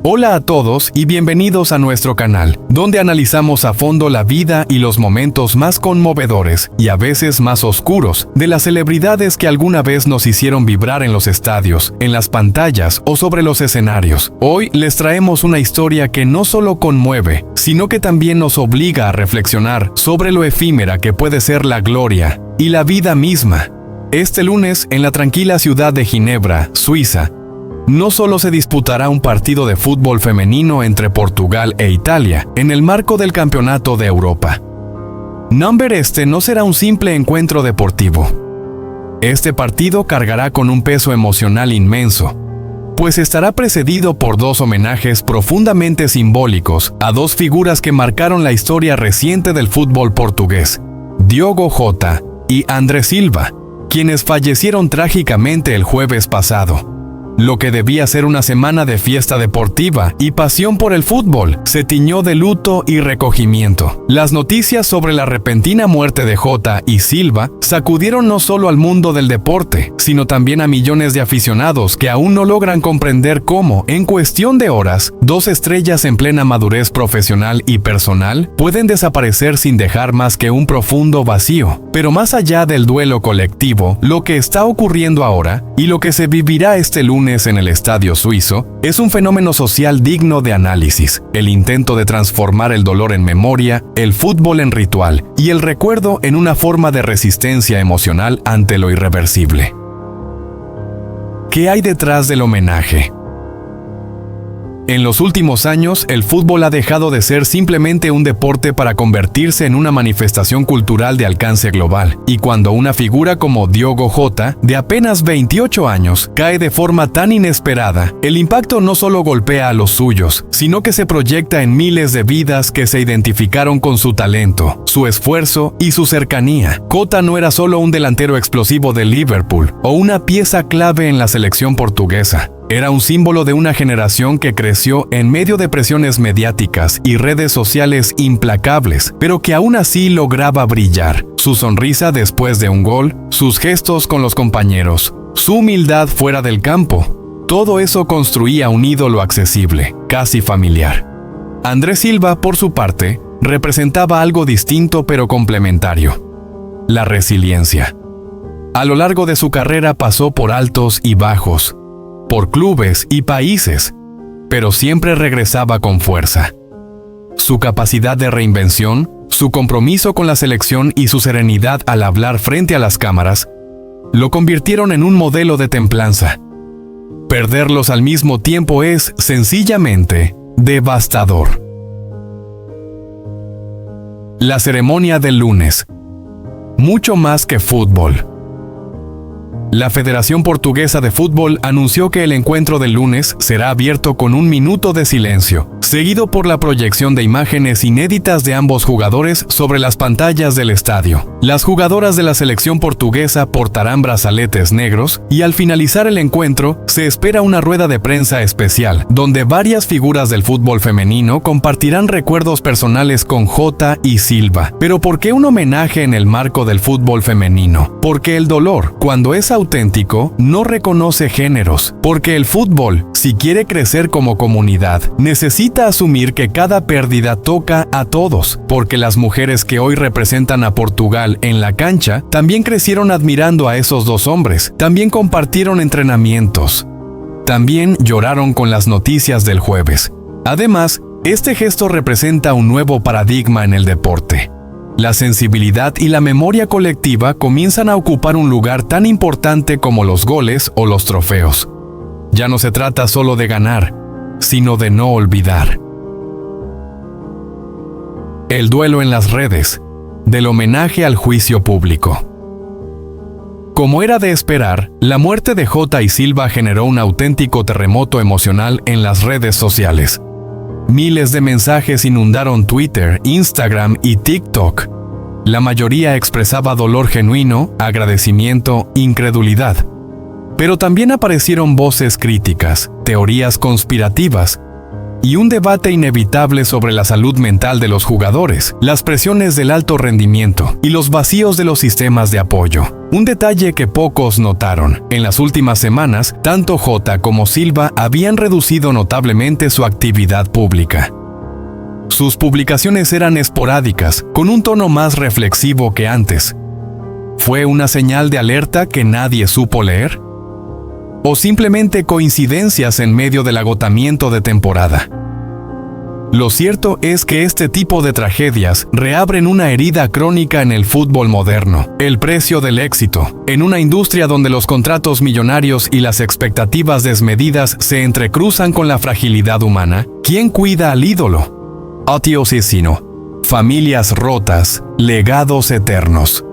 Hola a todos y bienvenidos a nuestro canal, donde analizamos a fondo la vida y los momentos más conmovedores y a veces más oscuros de las celebridades que alguna vez nos hicieron vibrar en los estadios, en las pantallas o sobre los escenarios. Hoy les traemos una historia que no solo conmueve, sino que también nos obliga a reflexionar sobre lo efímera que puede ser la gloria y la vida misma. Este lunes, en la tranquila ciudad de Ginebra, Suiza, no solo se disputará un partido de fútbol femenino entre Portugal e Italia, en el marco del Campeonato de Europa. Este no será un simple encuentro deportivo. Este partido cargará con un peso emocional inmenso, pues estará precedido por dos homenajes profundamente simbólicos a dos figuras que marcaron la historia reciente del fútbol portugués, Diogo Jota y André Silva, quienes fallecieron trágicamente el jueves pasado. Lo que debía ser una semana de fiesta deportiva y pasión por el fútbol se tiñó de luto y recogimiento. Las noticias sobre la repentina muerte de Jota y Silva sacudieron no solo al mundo del deporte, sino también a millones de aficionados que aún no logran comprender cómo, en cuestión de horas, dos estrellas en plena madurez profesional y personal pueden desaparecer sin dejar más que un profundo vacío. Pero más allá del duelo colectivo, lo que está ocurriendo ahora y lo que se vivirá este lunes en el estadio suizo es un fenómeno social digno de análisis, el intento de transformar el dolor en memoria, el fútbol en ritual y el recuerdo en una forma de resistencia emocional ante lo irreversible. ¿Qué hay detrás del homenaje? En los últimos años, el fútbol ha dejado de ser simplemente un deporte para convertirse en una manifestación cultural de alcance global. Y cuando una figura como Diogo Jota, de apenas 28 años, cae de forma tan inesperada, el impacto no solo golpea a los suyos, sino que se proyecta en miles de vidas que se identificaron con su talento, su esfuerzo y su cercanía. Jota no era solo un delantero explosivo de Liverpool o una pieza clave en la selección portuguesa. Era un símbolo de una generación que creció en medio de presiones mediáticas y redes sociales implacables, pero que aún así lograba brillar. Su sonrisa después de un gol, sus gestos con los compañeros, su humildad fuera del campo, todo eso construía un ídolo accesible, casi familiar. André Silva, por su parte, representaba algo distinto pero complementario: la resiliencia. A lo largo de su carrera pasó por altos y bajos, por clubes y países, pero siempre regresaba con fuerza. Su capacidad de reinvención, su compromiso con la selección y su serenidad al hablar frente a las cámaras lo convirtieron en un modelo de templanza. Perderlos al mismo tiempo es, sencillamente, devastador. La ceremonia del lunes. Mucho más que fútbol. La Federación Portuguesa de Fútbol anunció que el encuentro del lunes será abierto con un minuto de silencio, seguido por la proyección de imágenes inéditas de ambos jugadores sobre las pantallas del estadio. Las jugadoras de la selección portuguesa portarán brazaletes negros y al finalizar el encuentro se espera una rueda de prensa especial, donde varias figuras del fútbol femenino compartirán recuerdos personales con Jota y Silva. Pero ¿por qué un homenaje en el marco del fútbol femenino? Porque el dolor, cuando es auténtico, no reconoce géneros, porque el fútbol, si quiere crecer como comunidad, necesita asumir que cada pérdida toca a todos, porque las mujeres que hoy representan a Portugal en la cancha también crecieron admirando a esos dos hombres, también compartieron entrenamientos, también lloraron con las noticias del jueves. Además, este gesto representa un nuevo paradigma en el deporte. La sensibilidad y la memoria colectiva comienzan a ocupar un lugar tan importante como los goles o los trofeos. Ya no se trata solo de ganar, sino de no olvidar. El duelo en las redes, del homenaje al juicio público. Como era de esperar, la muerte de Jota y Silva generó un auténtico terremoto emocional en las redes sociales. Miles de mensajes inundaron Twitter, Instagram y TikTok. La mayoría expresaba dolor genuino, agradecimiento, incredulidad. Pero también aparecieron voces críticas, teorías conspirativas y un debate inevitable sobre la salud mental de los jugadores, las presiones del alto rendimiento y los vacíos de los sistemas de apoyo. Un detalle que pocos notaron: en las últimas semanas, tanto Jota como Silva habían reducido notablemente su actividad pública. Sus publicaciones eran esporádicas, con un tono más reflexivo que antes. ¿Fue una señal de alerta que nadie supo leer? ¿O simplemente coincidencias en medio del agotamiento de temporada? Lo cierto es que este tipo de tragedias reabren una herida crónica en el fútbol moderno: el precio del éxito. En una industria donde los contratos millonarios y las expectativas desmedidas se entrecruzan con la fragilidad humana, ¿quién cuida al ídolo? Odio asesino, familias rotas, legados eternos.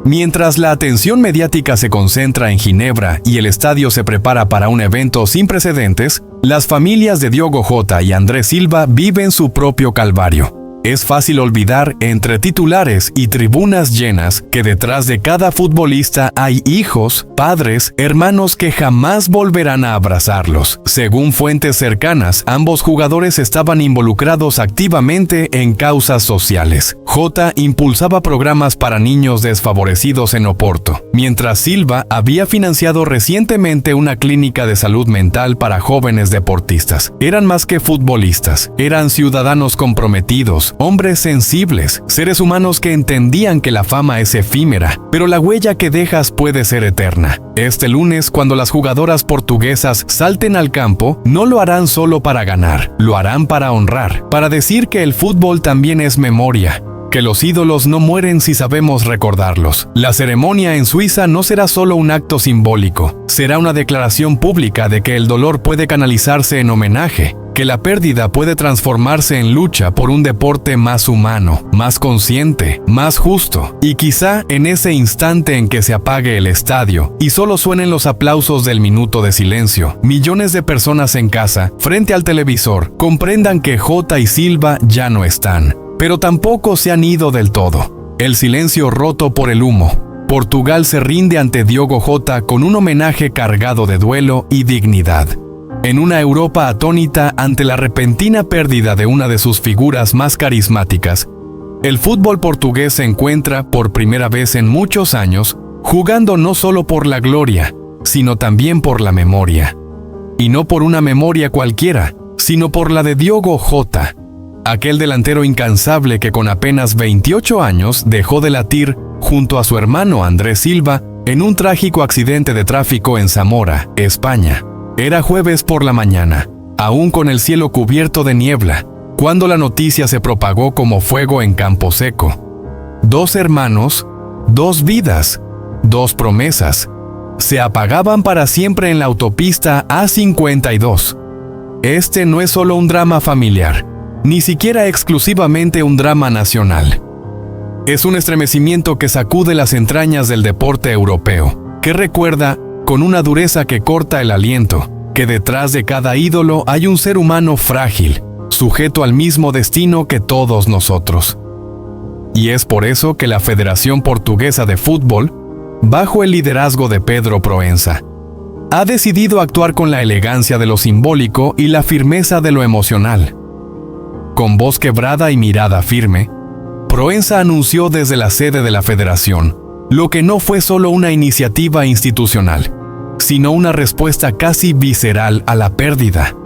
Mientras la atención mediática se concentra en Ginebra y el estadio se prepara para un evento sin precedentes, las familias de Diogo Jota y Andrés Silva viven su propio calvario. Es fácil olvidar, entre titulares y tribunas llenas, que detrás de cada futbolista hay hijos, padres, hermanos que jamás volverán a abrazarlos. Según fuentes cercanas, ambos jugadores estaban involucrados activamente en causas sociales. Jota impulsaba programas para niños desfavorecidos en Oporto, mientras Silva había financiado recientemente una clínica de salud mental para jóvenes deportistas. Eran más que futbolistas, eran ciudadanos comprometidos, hombres sensibles, seres humanos que entendían que la fama es efímera, pero la huella que dejas puede ser eterna. Este lunes, cuando las jugadoras portuguesas salten al campo, no lo harán solo para ganar, lo harán para honrar, para decir que el fútbol también es memoria, que los ídolos no mueren si sabemos recordarlos. La ceremonia en Suiza no será solo un acto simbólico, será una declaración pública de que el dolor puede canalizarse en homenaje, que la pérdida puede transformarse en lucha por un deporte más humano, más consciente, más justo. Y quizá en ese instante en que se apague el estadio y solo suenen los aplausos del minuto de silencio, millones de personas en casa, frente al televisor, comprendan que Jota y Silva ya no están, pero tampoco se han ido del todo. El silencio roto por el humo. Portugal se rinde ante Diogo Jota con un homenaje cargado de duelo y dignidad. En una Europa atónita ante la repentina pérdida de una de sus figuras más carismáticas, el fútbol portugués se encuentra, por primera vez en muchos años, jugando no solo por la gloria, sino también por la memoria. Y no por una memoria cualquiera, sino por la de Diogo Jota, aquel delantero incansable que con apenas 28 años dejó de latir junto a su hermano Andrés Silva en un trágico accidente de tráfico en Zamora, España. Era jueves por la mañana, aún con el cielo cubierto de niebla, cuando la noticia se propagó como fuego en campo seco. 2 hermanos, 2 vidas, 2 promesas, se apagaban para siempre en la autopista A52. Este no es solo un drama familiar, ni siquiera exclusivamente un drama nacional. Es un estremecimiento que sacude las entrañas del deporte europeo, que recuerda, con una dureza que corta el aliento, que detrás de cada ídolo hay un ser humano frágil, sujeto al mismo destino que todos nosotros. Y es por eso que la Federación Portuguesa de Fútbol, bajo el liderazgo de Pedro Proença, ha decidido actuar con la elegancia de lo simbólico y la firmeza de lo emocional. Con voz quebrada y mirada firme, Proença anunció desde la sede de la Federación lo que no fue solo una iniciativa institucional, sino una respuesta casi visceral a la pérdida.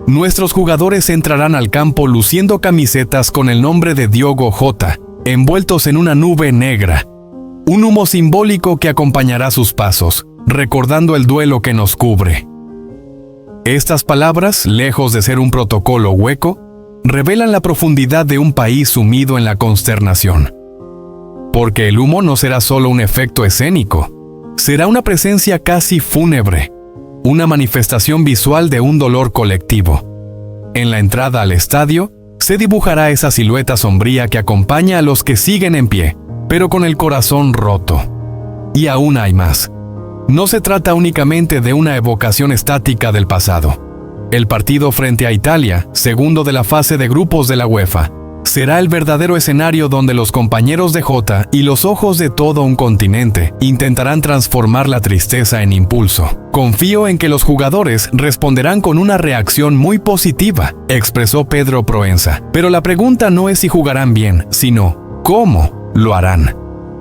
Nuestros jugadores entrarán al campo luciendo camisetas con el nombre de Diogo Jota, envueltos en una nube negra, un humo simbólico que acompañará sus pasos, recordando el duelo que nos cubre. Estas palabras, lejos de ser un protocolo hueco, revelan la profundidad de un país sumido en la consternación. Porque el humo no será solo un efecto escénico, será una presencia casi fúnebre, una manifestación visual de un dolor colectivo. En la entrada al estadio, se dibujará esa silueta sombría que acompaña a los que siguen en pie, pero con el corazón roto. Y aún hay más. No se trata únicamente de una evocación estática del pasado. El partido frente a Italia, segundo de la fase de grupos de la UEFA, será el verdadero escenario donde los compañeros de Jota y los ojos de todo un continente intentarán transformar la tristeza en impulso. Confío en que los jugadores responderán con una reacción muy positiva, expresó Pedro Proenza. Pero la pregunta no es si jugarán bien, sino ¿cómo lo harán?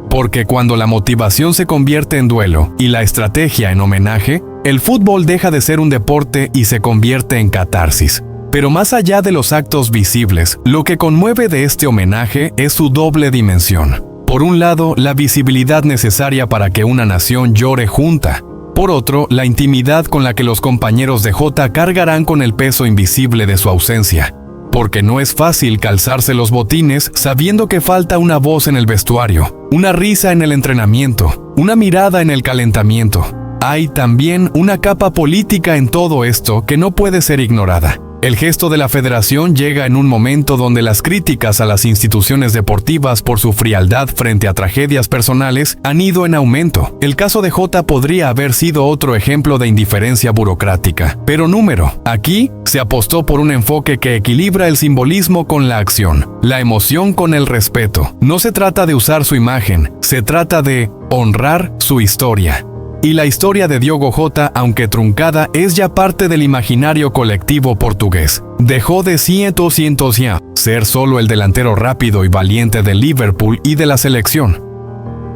Porque cuando la motivación se convierte en duelo y la estrategia en homenaje, el fútbol deja de ser un deporte y se convierte en catarsis. Pero más allá de los actos visibles, lo que conmueve de este homenaje es su doble dimensión. Por un lado, la visibilidad necesaria para que una nación llore junta. Por otro, la intimidad con la que los compañeros de Jota cargarán con el peso invisible de su ausencia. Porque no es fácil calzarse los botines sabiendo que falta una voz en el vestuario, una risa en el entrenamiento, una mirada en el calentamiento. Hay también una capa política en todo esto que no puede ser ignorada. El gesto de la federación llega en un momento donde las críticas a las instituciones deportivas por su frialdad frente a tragedias personales han ido en aumento. El caso de Jota podría haber sido otro ejemplo de indiferencia burocrática. Pero aquí se apostó por un enfoque que equilibra el simbolismo con la acción, la emoción con el respeto. No se trata de usar su imagen, se trata de honrar su historia. Y la historia de Diogo Jota, aunque truncada, es ya parte del imaginario colectivo portugués. Dejó de ser solo el delantero rápido y valiente del Liverpool y de la selección.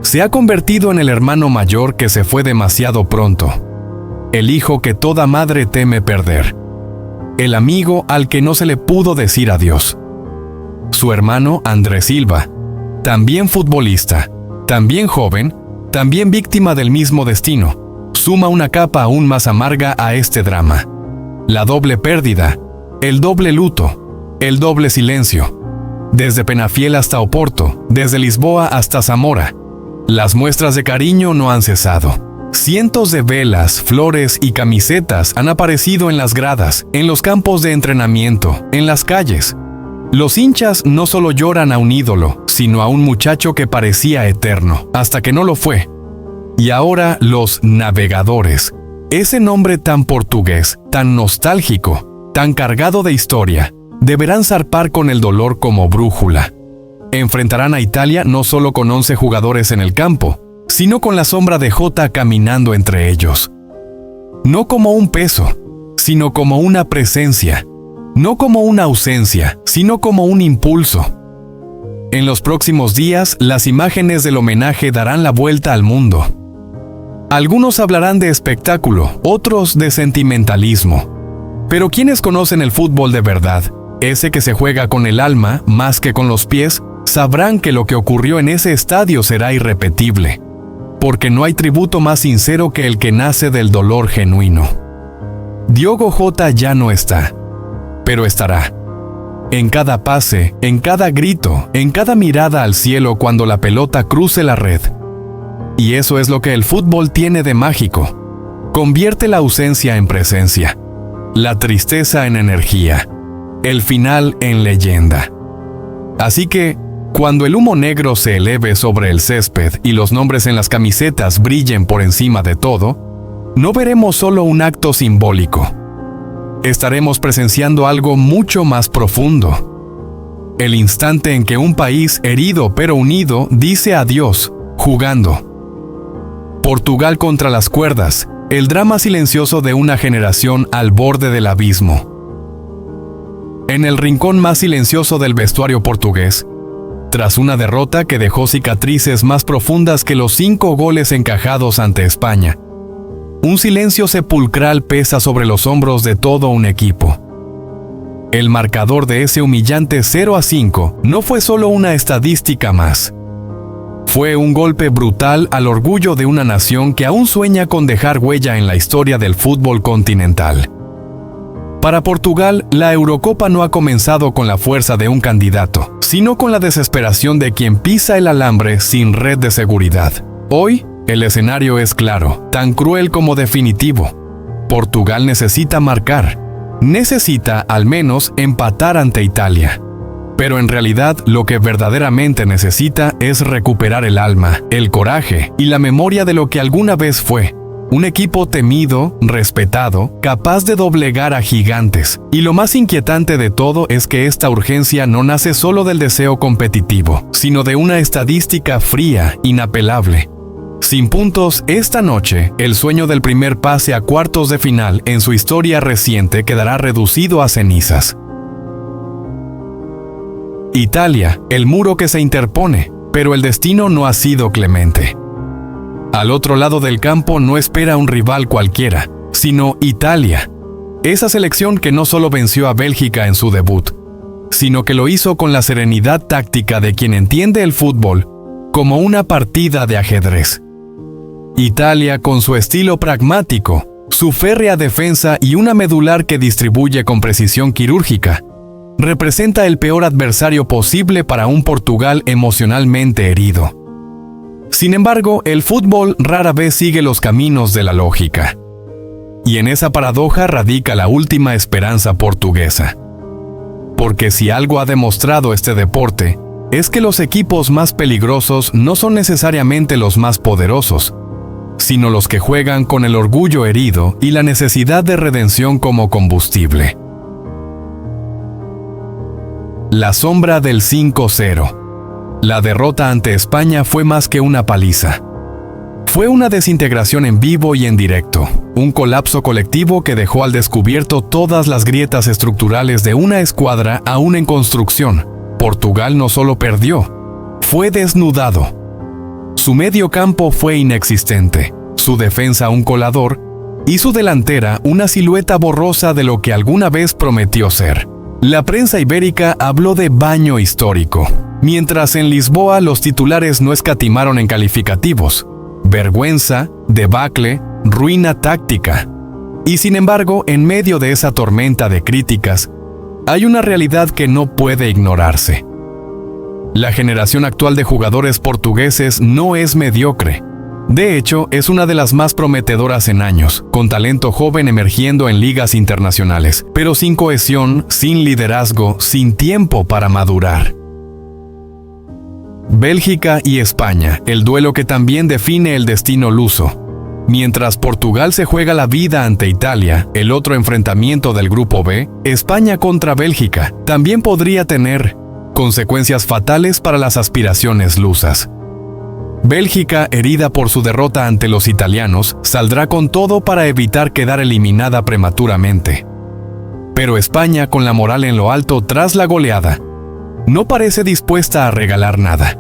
Se ha convertido en el hermano mayor que se fue demasiado pronto. El hijo que toda madre teme perder. El amigo al que no se le pudo decir adiós. Su hermano André Silva, también futbolista, también joven, también víctima del mismo destino, suma una capa aún más amarga a este drama. La doble pérdida, el doble luto, el doble silencio. Desde Penafiel hasta Oporto, desde Lisboa hasta Zamora. Las muestras de cariño no han cesado. Cientos de velas, flores y camisetas han aparecido en las gradas, en los campos de entrenamiento, en las calles. Los hinchas no solo lloran a un ídolo, sino a un muchacho que parecía eterno, hasta que no lo fue. Y ahora los navegadores, ese nombre tan portugués, tan nostálgico, tan cargado de historia, deberán zarpar con el dolor como brújula. Enfrentarán a Italia no solo con 11 jugadores en el campo, sino con la sombra de Jota caminando entre ellos. No como un peso, sino como una presencia. No como una ausencia, sino como un impulso. En los próximos días, las imágenes del homenaje darán la vuelta al mundo. Algunos hablarán de espectáculo, otros de sentimentalismo. Pero quienes conocen el fútbol de verdad, ese que se juega con el alma más que con los pies, sabrán que lo que ocurrió en ese estadio será irrepetible. Porque no hay tributo más sincero que el que nace del dolor genuino. Diogo Jota ya no está. Pero estará. En cada pase, en cada grito, en cada mirada al cielo cuando la pelota cruce la red. Y eso es lo que el fútbol tiene de mágico. Convierte la ausencia en presencia, la tristeza en energía, el final en leyenda. Así que, cuando el humo negro se eleve sobre el césped y los nombres en las camisetas brillen por encima de todo, no veremos solo un acto simbólico. Estaremos presenciando algo mucho más profundo. El instante en que un país herido pero unido dice adiós, jugando. Portugal contra las cuerdas, el drama silencioso de una generación al borde del abismo. En el rincón más silencioso del vestuario portugués, tras una derrota que dejó cicatrices más profundas que los 5 goles encajados ante España, un silencio sepulcral pesa sobre los hombros de todo un equipo. El marcador de ese humillante 0-5 no fue solo una estadística más. Fue un golpe brutal al orgullo de una nación que aún sueña con dejar huella en la historia del fútbol continental. Para Portugal, la Eurocopa no ha comenzado con la fuerza de un candidato, sino con la desesperación de quien pisa el alambre sin red de seguridad. Hoy, el escenario es claro, tan cruel como definitivo. Portugal necesita marcar. Necesita, al menos, empatar ante Italia. Pero en realidad, lo que verdaderamente necesita es recuperar el alma, el coraje y la memoria de lo que alguna vez fue. un equipo temido, respetado, capaz de doblegar a gigantes. Y lo más inquietante de todo es que esta urgencia no nace solo del deseo competitivo, sino de una estadística fría, inapelable. Sin puntos, esta noche, el sueño del primer pase a cuartos de final en su historia reciente quedará reducido a cenizas. Italia, el muro que se interpone, pero el destino no ha sido clemente. Al otro lado del campo no espera un rival cualquiera, sino Italia. Esa selección que no solo venció a Bélgica en su debut, sino que lo hizo con la serenidad táctica de quien entiende el fútbol como una partida de ajedrez. Italia, con su estilo pragmático, su férrea defensa y una medular que distribuye con precisión quirúrgica, representa el peor adversario posible para un Portugal emocionalmente herido. Sin embargo, el fútbol rara vez sigue los caminos de la lógica. Y en esa paradoja radica la última esperanza portuguesa. Porque si algo ha demostrado este deporte, es que los equipos más peligrosos no son necesariamente los más poderosos, sino los que juegan con el orgullo herido y la necesidad de redención como combustible. La sombra del 5-0. La derrota ante España fue más que una paliza. Fue una desintegración en vivo y en directo, un colapso colectivo que dejó al descubierto todas las grietas estructurales de una escuadra aún en construcción. Portugal no solo perdió, fue desnudado. Su medio campo fue inexistente, su defensa un colador y su delantera una silueta borrosa de lo que alguna vez prometió ser. La prensa ibérica habló de baño histórico, mientras en Lisboa los titulares no escatimaron en calificativos: vergüenza, debacle, ruina táctica. Y sin embargo, en medio de esa tormenta de críticas, hay una realidad que no puede ignorarse. La generación actual de jugadores portugueses no es mediocre. De hecho, es una de las más prometedoras en años, con talento joven emergiendo en ligas internacionales, pero sin cohesión, sin liderazgo, sin tiempo para madurar. Bélgica y España, el duelo que también define el destino luso. Mientras Portugal se juega la vida ante Italia, el otro enfrentamiento del Grupo B, España contra Bélgica, también podría tener consecuencias fatales para las aspiraciones lusas. Bélgica, herida por su derrota ante los italianos, saldrá con todo para evitar quedar eliminada prematuramente. Pero España, con la moral en lo alto tras la goleada, no parece dispuesta a regalar nada.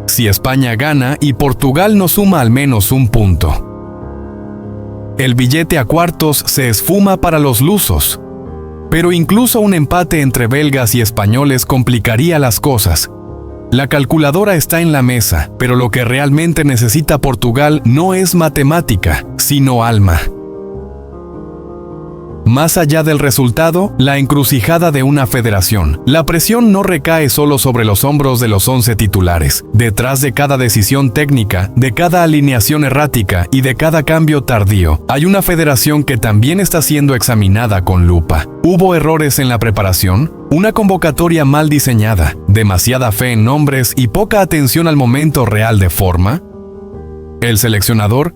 Si España gana y Portugal no suma al menos un punto, el billete a cuartos se esfuma para los lusos. Pero incluso un empate entre belgas y españoles complicaría las cosas. La calculadora está en la mesa, pero lo que realmente necesita Portugal no es matemática, sino alma. Más allá del resultado, la encrucijada de una federación. La presión no recae solo sobre los hombros de los 11 titulares. Detrás de cada decisión técnica, de cada alineación errática y de cada cambio tardío, hay una federación que también está siendo examinada con lupa. ¿Hubo errores en la preparación? ¿Una convocatoria mal diseñada? ¿Demasiada fe en nombres y poca atención al momento real de forma? El seleccionador,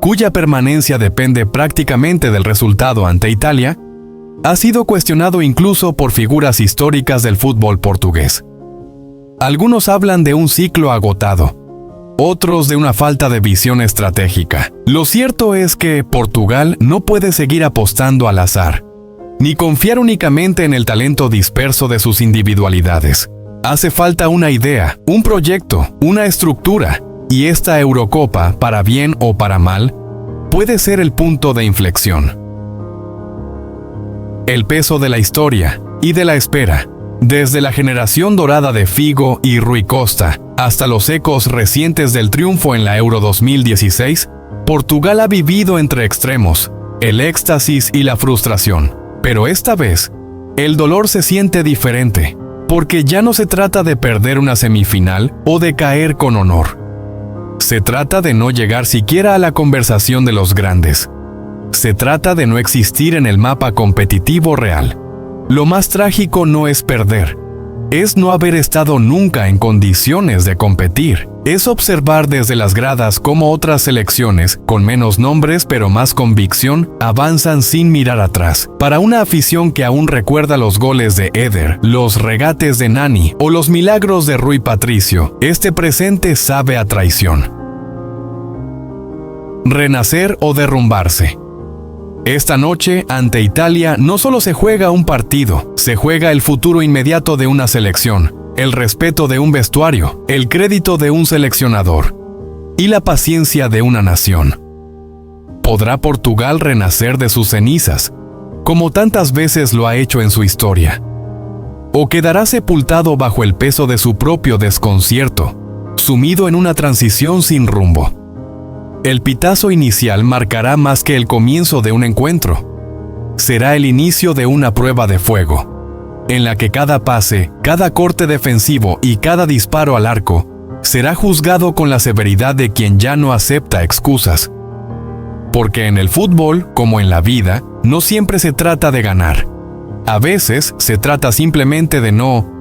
cuya permanencia depende prácticamente del resultado ante Italia, ha sido cuestionado incluso por figuras históricas del fútbol portugués. Algunos hablan de un ciclo agotado, otros de una falta de visión estratégica. Lo cierto es que Portugal no puede seguir apostando al azar, ni confiar únicamente en el talento disperso de sus individualidades. Hace falta una idea, un proyecto, una estructura. Y esta Eurocopa, para bien o para mal, puede ser el punto de inflexión. El peso de la historia y de la espera, desde la generación dorada de Figo y Rui Costa hasta los ecos recientes del triunfo en la Euro 2016, Portugal ha vivido entre extremos, el éxtasis y la frustración. Pero esta vez, el dolor se siente diferente, porque ya no se trata de perder una semifinal o de caer con honor. Se trata de no llegar siquiera a la conversación de los grandes. Se trata de no existir en el mapa competitivo real. Lo más trágico no es perder, es no haber estado nunca en condiciones de competir. es observar desde las gradas cómo otras selecciones, con menos nombres pero más convicción, avanzan sin mirar atrás. Para una afición que aún recuerda los goles de Eder, los regates de Nani o los milagros de Rui Patricio, este presente sabe a traición. Renacer o derrumbarse. Esta noche, ante Italia, no solo se juega un partido, se juega el futuro inmediato de una selección, el respeto de un vestuario, el crédito de un seleccionador y la paciencia de una nación. ¿Podrá Portugal renacer de sus cenizas, como tantas veces lo ha hecho en su historia? ¿O quedará sepultado bajo el peso de su propio desconcierto, sumido en una transición sin rumbo? El pitazo inicial marcará más que el comienzo de un encuentro. Será el inicio de una prueba de fuego, en la que cada pase, cada corte defensivo y cada disparo al arco será juzgado con la severidad de quien ya no acepta excusas. Porque en el fútbol, como en la vida, no siempre se trata de ganar. A veces se trata simplemente de no